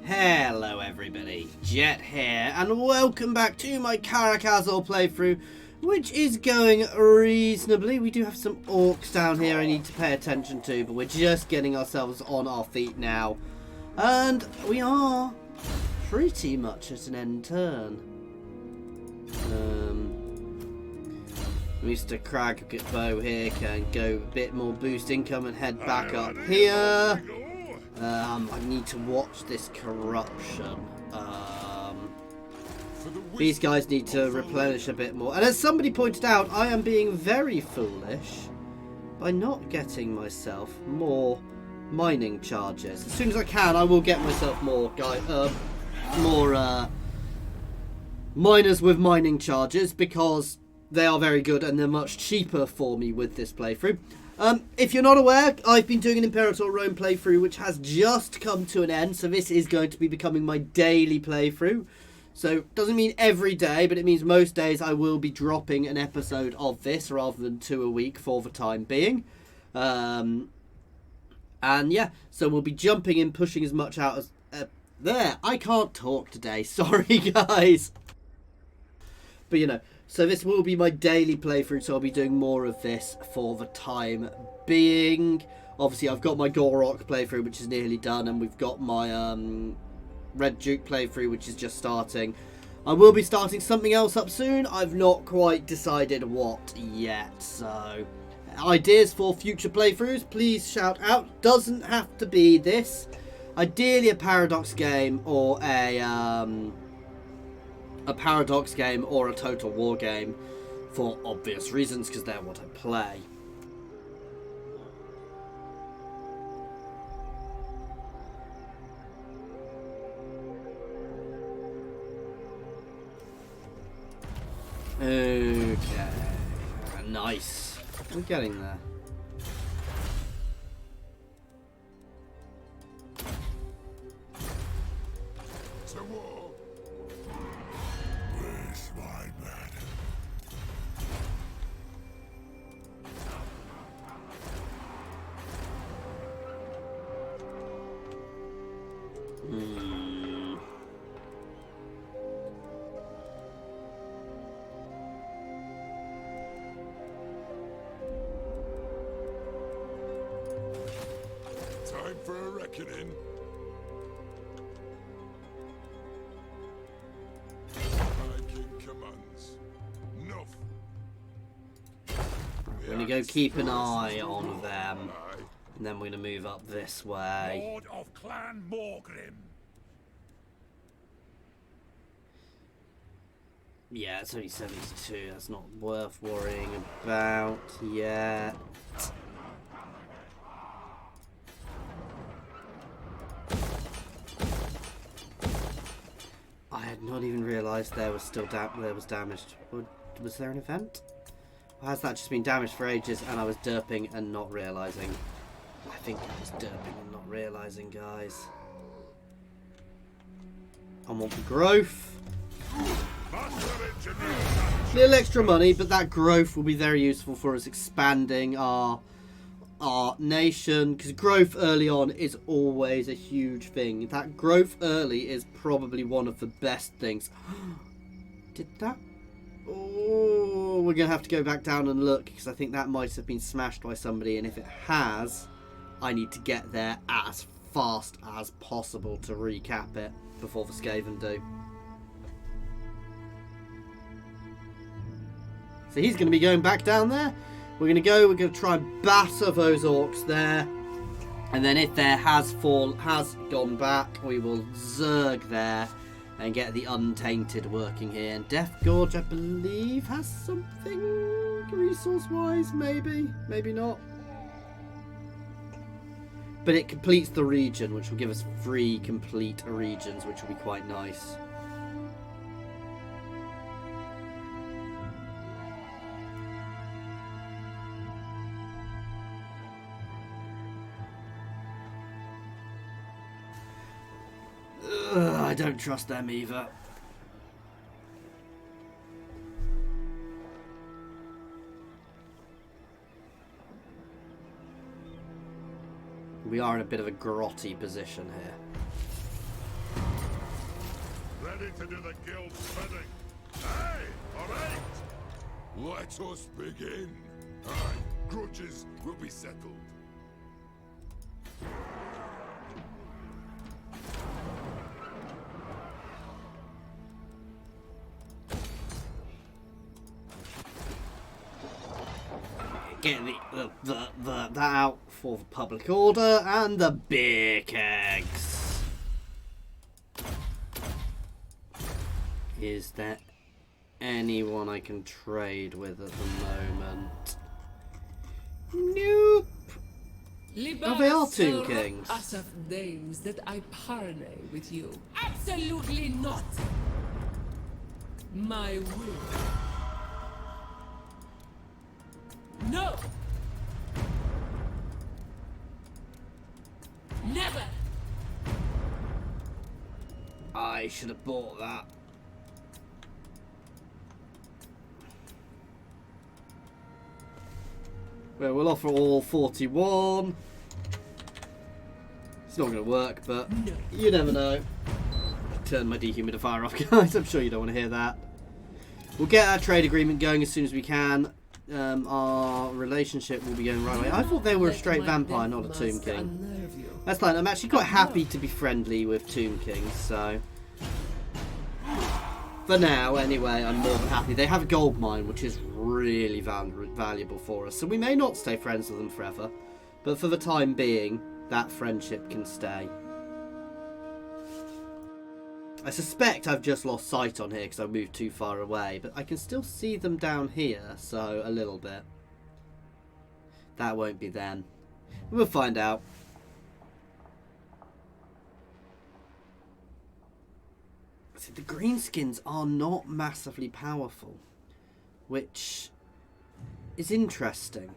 Hello everybody, Jet here, and welcome back to my Karak Azul playthrough, which is going reasonably. We do have some orcs down here I need to pay attention to, but we're just getting ourselves on our feet now. And we are pretty much at an end turn. Mr. Cragbow here can go a bit more boost income and head back up here. I need to watch this corruption. These guys need to replenish a bit more. And as somebody pointed out, I am being very foolish by not getting myself more mining charges. As soon as I can, I will get myself more miners with mining charges, because they are very good and they're much cheaper for me with this playthrough. If you're not aware, I've been doing an Imperator Rome playthrough which has just come to an end, so this is going to be becoming my daily playthrough. So it doesn't mean every day, but it means most days I will be dropping an episode of this rather than 2 a week for the time being. And yeah, so we'll be jumping in, pushing as much out as... there, I can't talk today, sorry guys. But you know, so this will be my daily playthrough, so I'll be doing more of this for the time being. Obviously, I've got my Gorok playthrough, which is nearly done, and we've got my Red Duke playthrough, which is just starting. I will be starting something else up soon. I've not quite decided what yet, so... ideas for future playthroughs, please shout out. Doesn't have to be this. Ideally a Paradox game or a Paradox game or a Total War game, for obvious reasons, because they're what I play. Okay, nice. We're getting there. Time for a reckoning. My king commands. Enough. We're going to go keep an eye on them, and then we're going to move up this way. Lord of Clan Morgrim. Yeah, it's only 72. That's not worth worrying about yet. I had not even realised there was still damaged. Was there an event? Or has that just been damaged for ages and I was derping and not realising? I think I was derping and not realising, guys. I want the growth. Little extra money, but that growth will be very useful for us expanding our nation, because growth early on is always a huge thing. That growth early is probably one of the best things. Did that? Oh, we're gonna have to go back down and look, because I think that might have been smashed by somebody, and if it has, I need to get there as fast as possible to recap it before the Skaven do. So he's going to be going back down there. We're going to try and batter those orcs there. And then if there has gone back, we will zerg there and get the Untainted working here. And Death Gorge, I believe, has something resource-wise, maybe. Maybe not. But it completes the region, which will give us 3 complete regions, which will be quite nice. I don't trust them either. We are in a bit of a grotty position here. Ready to do the guild's bidding. Aye, all right. Let us begin. Aye, grudges will be settled. Get that out for the public order and the beer kegs. Is there anyone I can trade with at the moment? Nope. Oh, they are Tomb Kings. Us of names that I parley with you. Absolutely not. My will. No. Never. I should have bought that. Well, we'll offer all 41. It's not going to work, but No. you never know. Turn my dehumidifier off, guys. I'm sure you don't want to hear that. We'll get our trade agreement going as soon as we can. Our relationship will be going right away. I thought they were a straight vampire, not a Tomb King. That's fine. I'm actually quite happy to be friendly with Tomb Kings, so... For now, anyway, I'm more than happy. They have a gold mine, which is really valuable for us. So we may not stay friends with them forever. But for the time being, that friendship can stay. I suspect I've just lost sight on here because I moved too far away. But I can still see them down here, so a little bit. That won't be them. We'll find out. See, the greenskins are not massively powerful, which is interesting.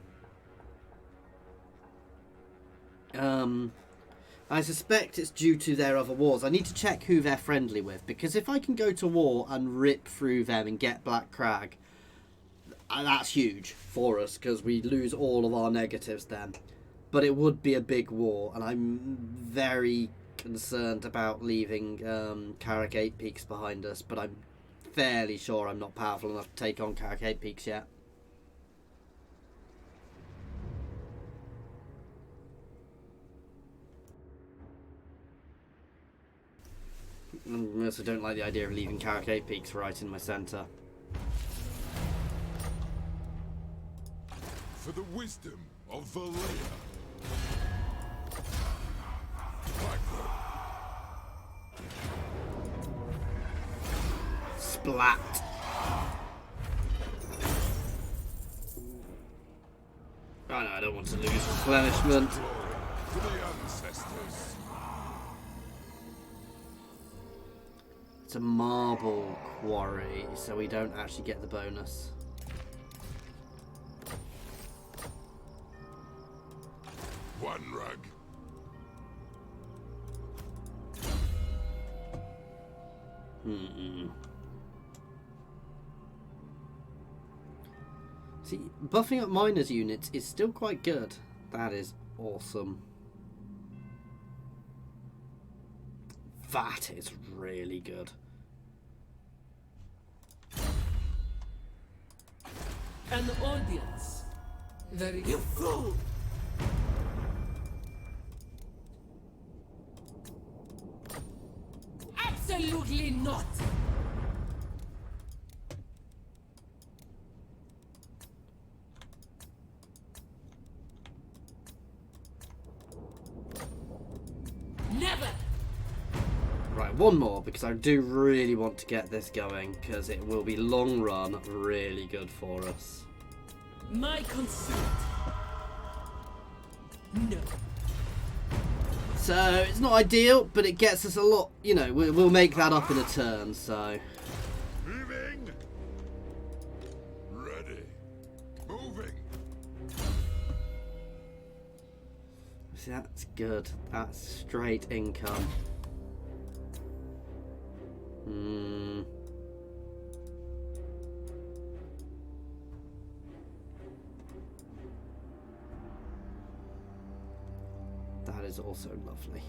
I suspect it's due to their other wars. I need to check who they're friendly with, because if I can go to war and rip through them and get Black Crag, that's huge for us, because we lose all of our negatives then. But it would be a big war, and I'm very concerned about leaving Karak 8 Peaks behind us, but I'm fairly sure I'm not powerful enough to take on Karak 8 Peaks yet. I also don't like the idea of leaving Karak 8 Peaks right in my centre. For the wisdom of Valea. Splat. Oh no, I don't want to lose replenishment. For the ancestors. It's a marble quarry, so we don't actually get the bonus. One rug. See, buffing up miners units is still quite good. That is awesome. That is really good. An audience. Very good. You fool! Absolutely not! Never! Right, one more, because I do really want to get this going, because it will be long run really good for us. My consent. No. So, it's not ideal, but it gets us a lot, you know, we'll make that up in a turn, so... Moving. Ready. Moving. See, that's good. That's straight income. That is also lovely.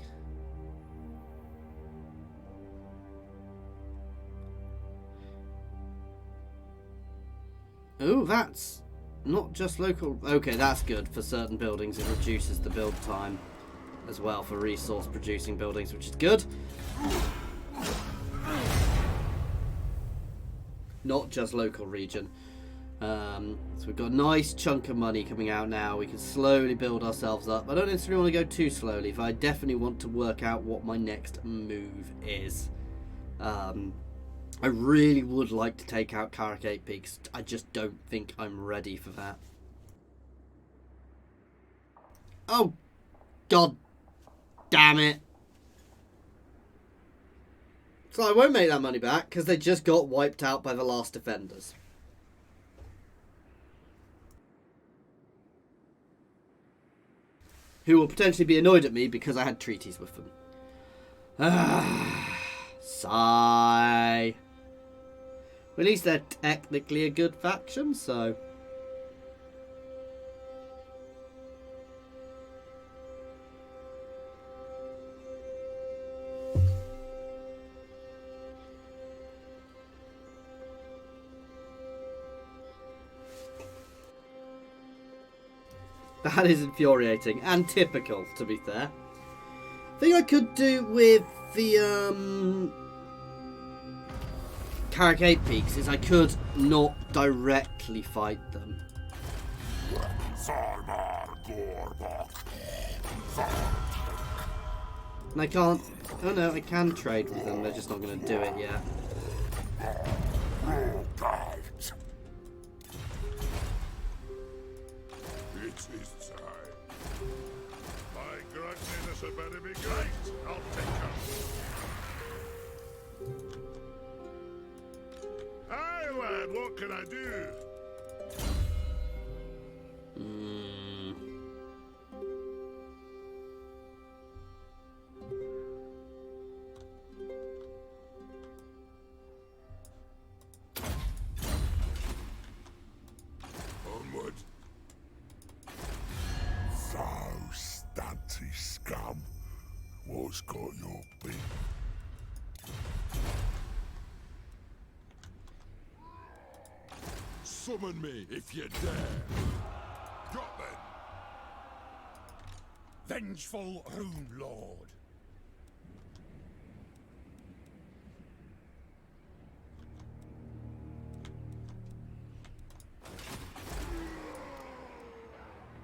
Oh, that's not just local. Okay, that's good. For certain buildings, it reduces the build time as well for resource producing buildings, which is good. Not just local region. So we've got a nice chunk of money coming out now. We can slowly build ourselves up. I don't necessarily want to go too slowly, but I definitely want to work out what my next move is. I really would like to take out Karak 8 Peaks. I just don't think I'm ready for that. Oh, god damn it. So I won't make that money back because they just got wiped out by the last defenders. Who will potentially be annoyed at me because I had treaties with them. Sigh. Well, at least they're technically a good faction, so... That is infuriating and typical, to be fair. Thing I could do with the Karak 8 Peaks is I could not directly fight them. And I can't... Oh no, I can trade with them, they're just not going to do it yet. It is time. My gruntliness had better be great. I'll take her. Aye, lad, what can I do? Onward. Thou stanty scum, what's got your beak? Summon me if you dare. Got then. Vengeful Rune Lord.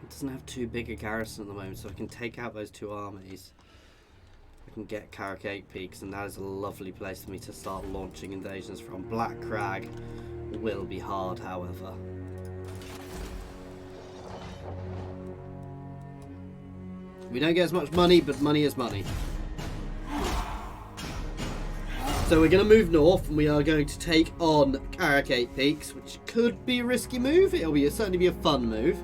It doesn't have too big a garrison at the moment, so I can take out those two armies. I can get Karak 8 Peaks, and that is a lovely place for me to start launching invasions from. Black Crag will be hard, however. We don't get as much money, but money is money. So we're going to move north, and we are going to take on Karak 8 Peaks, which could be a risky move. It'll certainly be a fun move.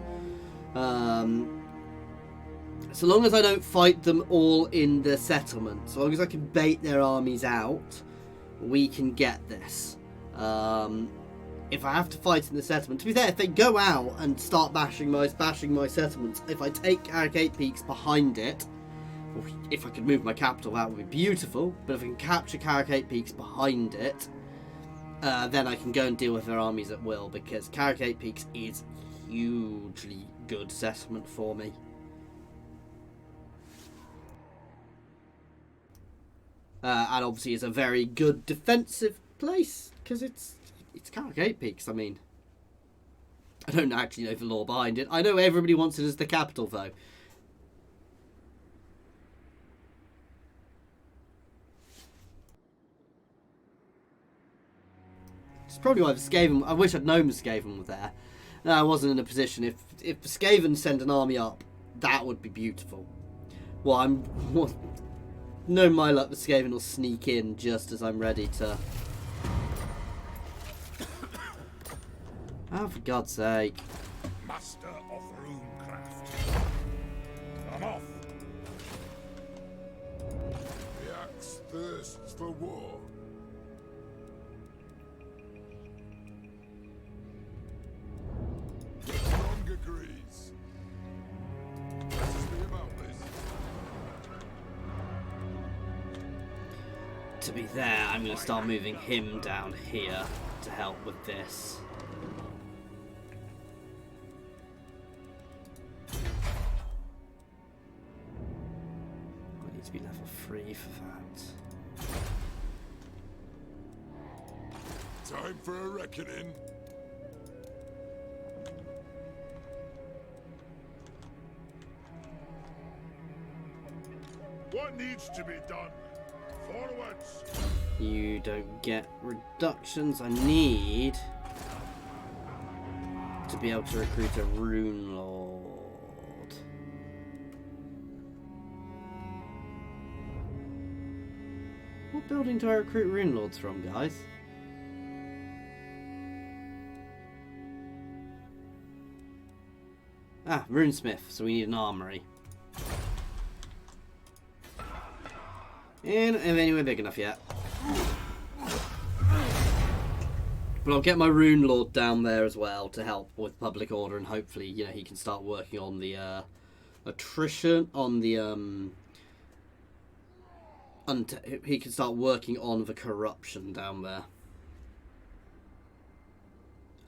So long as I don't fight them all in the settlement, so long as I can bait their armies out, we can get this. If I have to fight in the settlement, to be fair, if they go out and start bashing my settlements, if I take Karak 8 Peaks behind it, or if I could move my capital, that would be beautiful. But if I can capture Karak 8 Peaks behind it, then I can go and deal with their armies at will, because Karak 8 Peaks is hugely good settlement for me. And obviously it's a very good defensive place, because it's Karak 8 Peaks. I mean, I don't actually know the lore behind it. I know everybody wants it as the capital, though. It's probably why the Skaven... I wish I'd known the Skaven were there. No, I wasn't in a position. If the Skaven sent an army up, that would be beautiful. Well, no, my luck, the Skaven will sneak in just as I'm ready to... Oh, for God's sake. Master of Runecraft. I'm off. The axe thirsts for war. The tongue agrees. Let us be about this. To be there, I'm going to start moving him down here to help with this. level 3 for that. Time for a reckoning. What needs to be done? Forwards! You don't get reductions. I need to be able to recruit a Rune Lord. What building do I recruit Rune Lords from, guys? Ah, Runesmith, so we need an armory. And anywhere big enough yet. But I'll get my Rune Lord down there as well to help with public order, and hopefully, you know, he can start working on the attrition, on the he can start working on the corruption down there.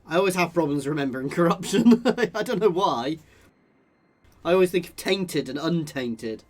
I always have problems remembering corruption. I don't know why. I always think of tainted and untainted.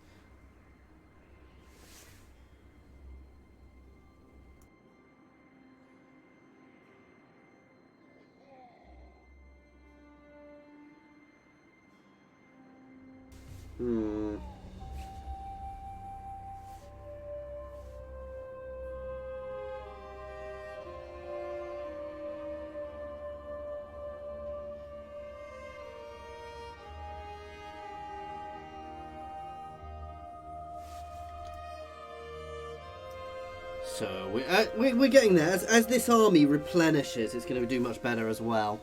So we're getting there. As this army replenishes, it's going to do much better as well.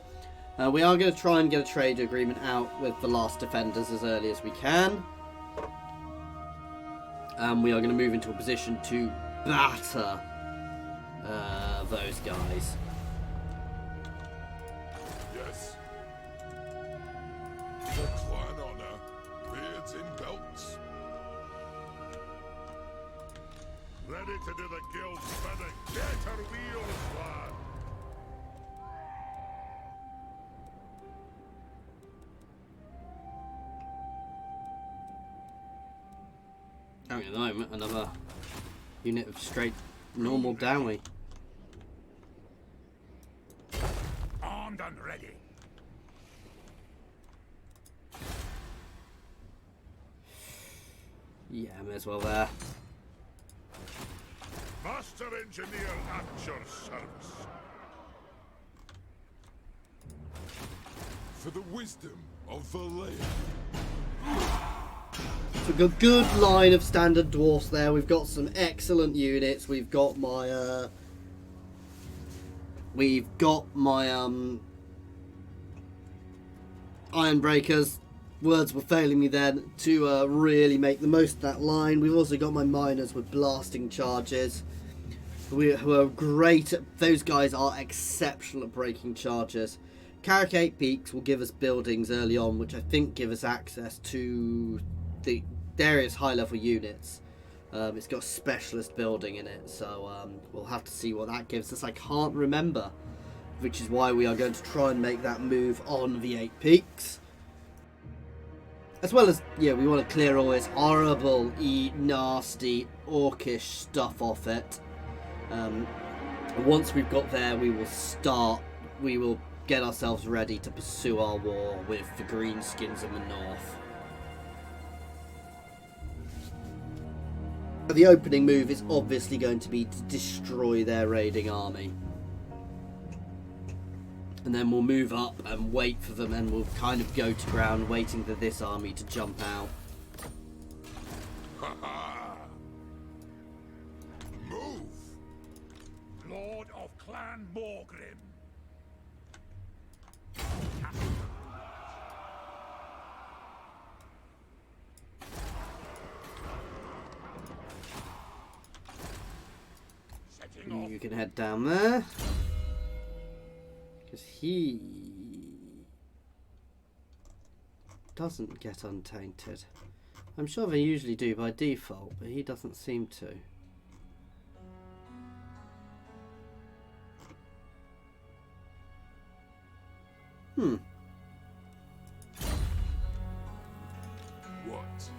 We are going to try and get a trade agreement out with the last defenders as early as we can. We are going to move into a position to batter those guys. Yes. For clan honor, beards in belts. Ready to do the guild's bidding. Get her wheels, lad. At the moment, another unit of straight normal downly. Armed and ready. Yeah, may as well there. Master engineer at your service. For the wisdom of the land. So we've got a good line of standard dwarfs there. We've got some excellent units. We've got my iron breakers. Words were failing me then to really make the most of that line. We've also got my miners with blasting charges. Who are great at, those guys are exceptional at breaking charges. Karak 8 Peaks will give us buildings early on, which I think give us access to the various high level units. It's got a specialist building in it, so we'll have to see what that gives us. I can't remember, which is why we are going to try and make that move on the 8 Peaks. As well as, yeah, we want to clear all this horrible, nasty, orcish stuff off it. Once we've got there, we will get ourselves ready to pursue our war with the Greenskins in the north. The opening move is obviously going to be to destroy their raiding army. And then we'll move up and wait for them, and we'll kind of go to ground waiting for this army to jump out. Ha ha! Move! Lord of Clan Morgrim. You can head down there. Because he doesn't get untainted. I'm sure they usually do by default, but he doesn't seem to. What?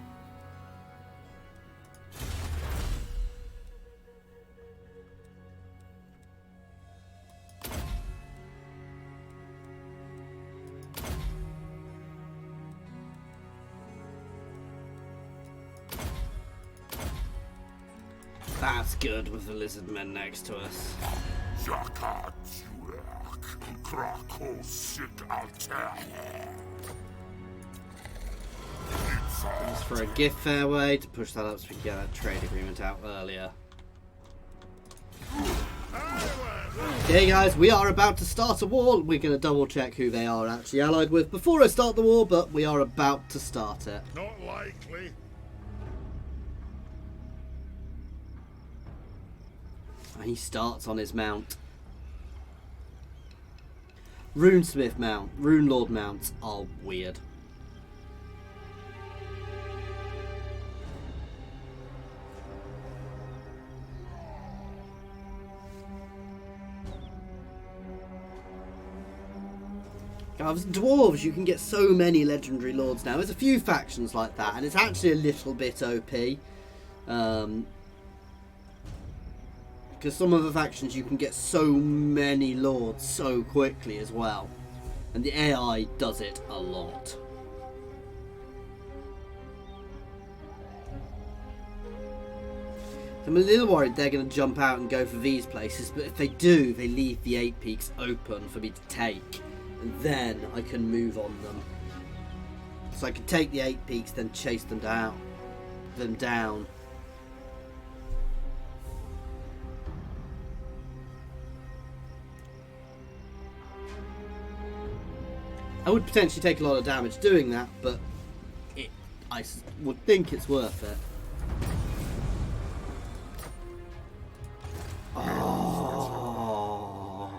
That's good with the lizard men next to us. Just for a gift fairway to push that up so we can get that trade agreement out earlier. Okay guys, we are about to start a war. We're going to double check who they are actually allied with before I start the war, but we are about to start it. Not likely. And he starts on his mount. Runesmith mount, Rune Lord mounts are weird. Guys, dwarves, you can get so many legendary lords now. There's a few factions like that, and it's actually a little bit OP. Because some of the factions you can get so many lords so quickly as well. And the AI does it a lot. I'm a little worried they're going to jump out and go for these places, but if they do, they leave the 8 peaks open for me to take. And then I can move on them. So I can take the 8 peaks, then chase them down. I would potentially take a lot of damage doing that, but I would think it's worth it. Oh.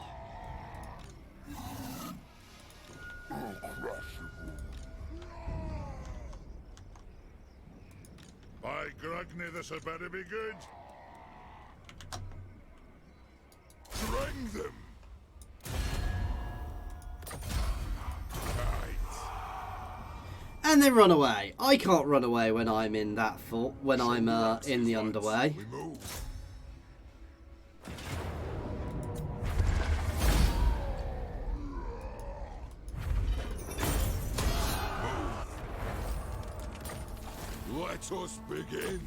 By Grugny, this had better be good. Bring them. And they run away. I can't run away when I'm in that fort, when I'm in the underway. We move. Let us begin.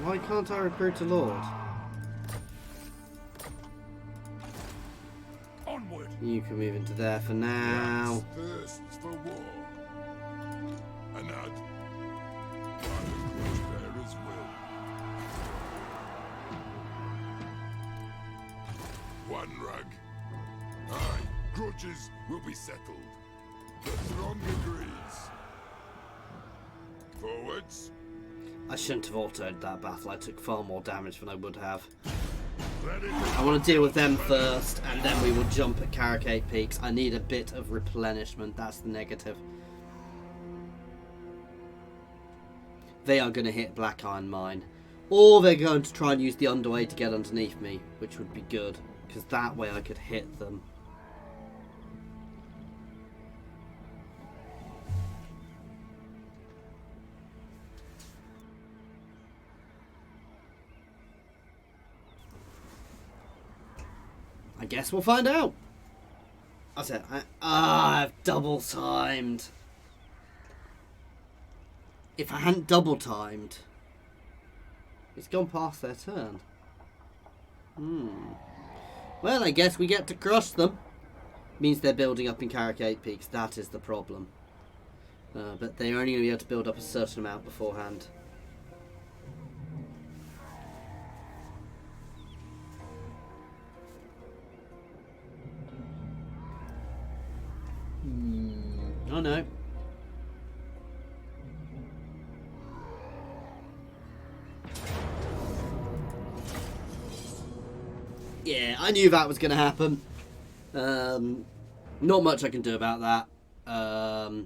Why can't I recruit a lord? Onward. You can move into there for now. Thirsts for war. Anad. There is will. One rug. Aye, grudges will be settled. The throng agrees. Forwards. I shouldn't have autoed that battle. I took far more damage than I would have. Ready. I want to deal with them first, and then we will jump at Karak Peaks. I need a bit of replenishment. That's the negative. They are going to hit Black Iron Mine. Or they're going to try and use the underway to get underneath me, which would be good, because that way I could hit them. I guess we'll find out. I said, I've double timed. If I hadn't double timed, it's gone past their turn. Well, I guess we get to crush them. Means they're building up in Karak Peaks. That is the problem. But they're only going to be able to build up a certain amount beforehand. Oh no. Yeah, I knew that was going to happen. Not much I can do about that. I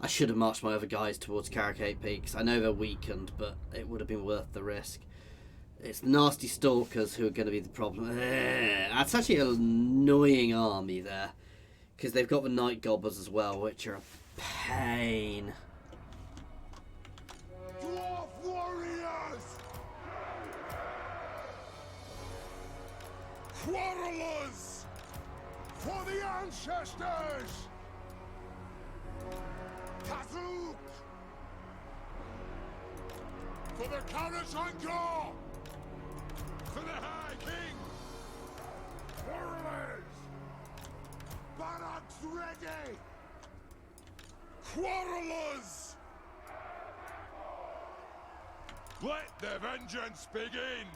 should have marched my other guys towards Karak Peaks. I know they're weakened, but it would have been worth the risk. It's the nasty stalkers who are going to be the problem. That's actually an annoying army there. Because they've got the night gobblers as well, which are a pain. Quarrelers! For the ancestors! Kazul! For the Karak Azul! For the High King! Quarrelers! Barracks ready! Quarrelers! Let the vengeance begin!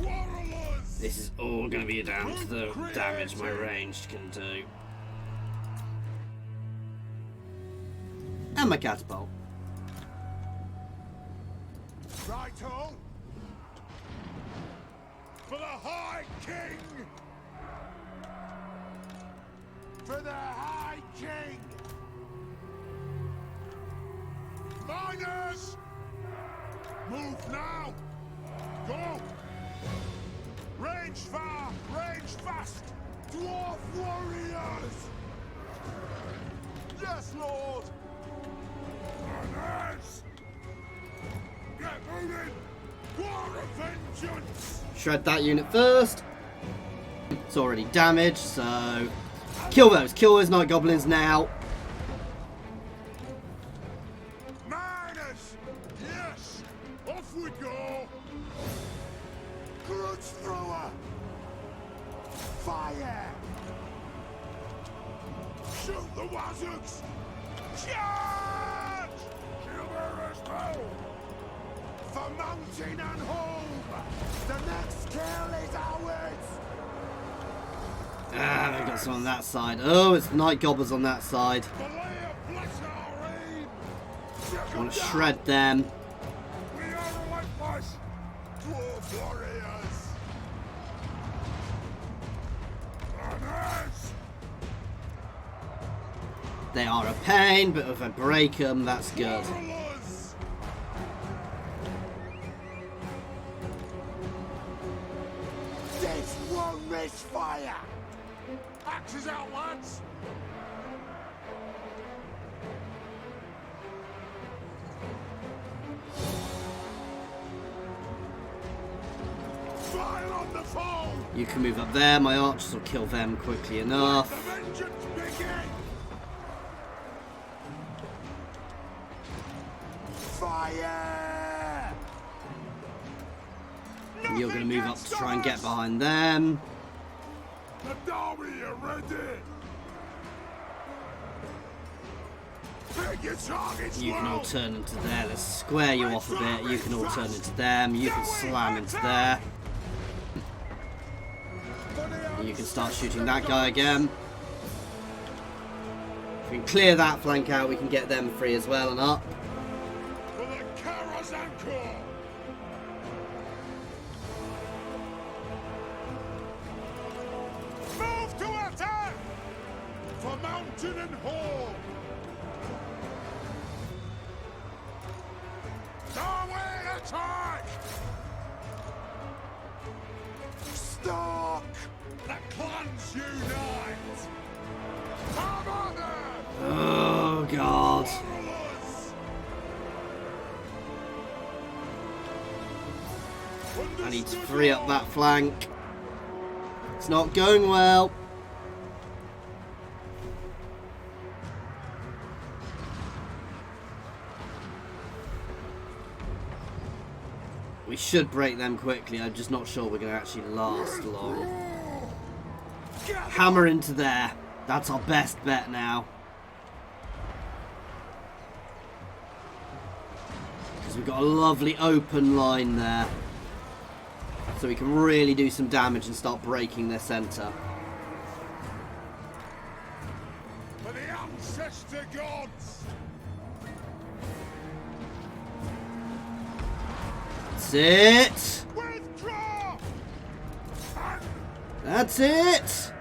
Quarrelers! This is all going to be down to the damage my ranged can do. And my catapult. Righto! For the High King! For the High King! Miners! Move now! Go! Range far! Range fast! Dwarf warriors! Yes, Lord! Miners! Get moving! War of vengeance! Shred that unit first. It's already damaged, so kill those. Kill those night goblins now. Miners! Yes! Off we go! Grudge thrower! Fire! Shoot the wazooks! Charge! Shield-bearers bow! For mountain and home! The next kill is ours! Ah, they've got some on that side. Oh, it's the night goblins on that side. The layer bless our aim! I want to shred them. We are relentless! Dwarf warriors! Runners! They are a pain, but if I break them, that's good. Warlords! This won't miss fire! Axes out, lads! Fire on the foe! You can move up there. My archers will kill them quickly The enough. vengeance begin! Fire! You're going to move up to try and get behind them. The army are ready! Pick your targets You can all low! turn into there. Let's square you off a bit. You can all turn into them. You can slam into there. You can start shooting that guy again. If we can clear that flank out, we can get them free as well and up. For the Karak Move to attack! For mountain and hall! Norway attack! Stark! The clans unite! Come on there! Oh, God. Warlords! I need to free up that flank. It's not going well. We should break them quickly. I'm just not sure we're going to actually last long. Hammer into there. That's our best bet now. Because we've got a lovely open line there. So we can really do some damage and start breaking their centre. For the ancestor gods! That's it. Withdraw! And That's it.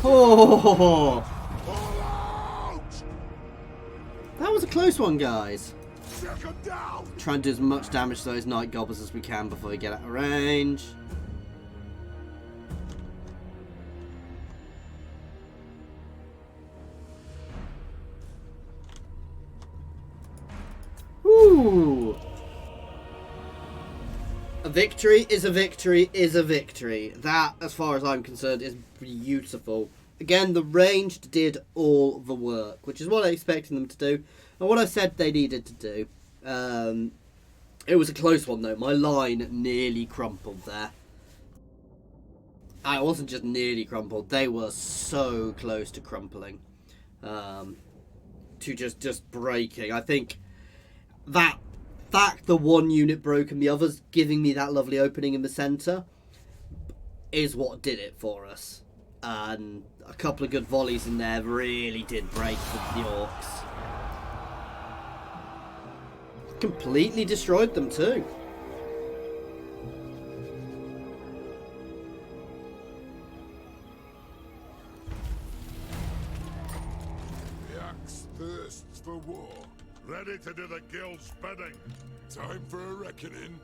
Oh, pull out! that was a close one, guys. Check 'em down! Try and do as much damage to those night goblins as we can before we get out of range. Woo. Woo! A victory is a victory is a victory. That, as far as I'm concerned, is beautiful. Again, the ranged did all the work, which is what I expected them to do, and what I said they needed to do. It was a close one, though. My line nearly crumpled there. It wasn't just nearly crumpled. They were so close to crumpling. To just breaking. I think that fact the one unit broke and the others giving me that lovely opening in the centre is what did it for us. And a couple of good volleys in there really did break the orcs. Completely destroyed them too. The axe thirsts for war. Ready to do the guild's bidding. Time for a reckoning.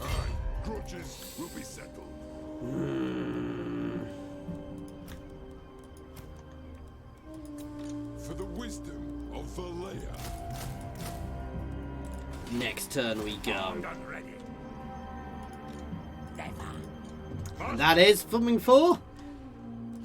Aye, grudges will be settled. For the wisdom of the layer. Next turn we go. Armed and ready. And that is filming for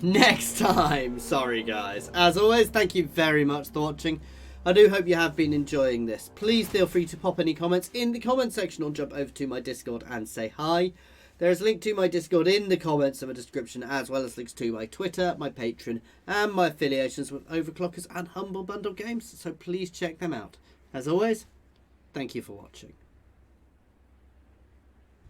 next time. Sorry guys. As always, thank you very much for watching. I do hope you have been enjoying this. Please feel free to pop any comments in the comment section or jump over to my Discord and say hi. There is a link to my Discord in the comments and the description, as well as links to my Twitter, my Patreon, and my affiliations with Overclockers and Humble Bundle Games, so please check them out. As always, thank you for watching.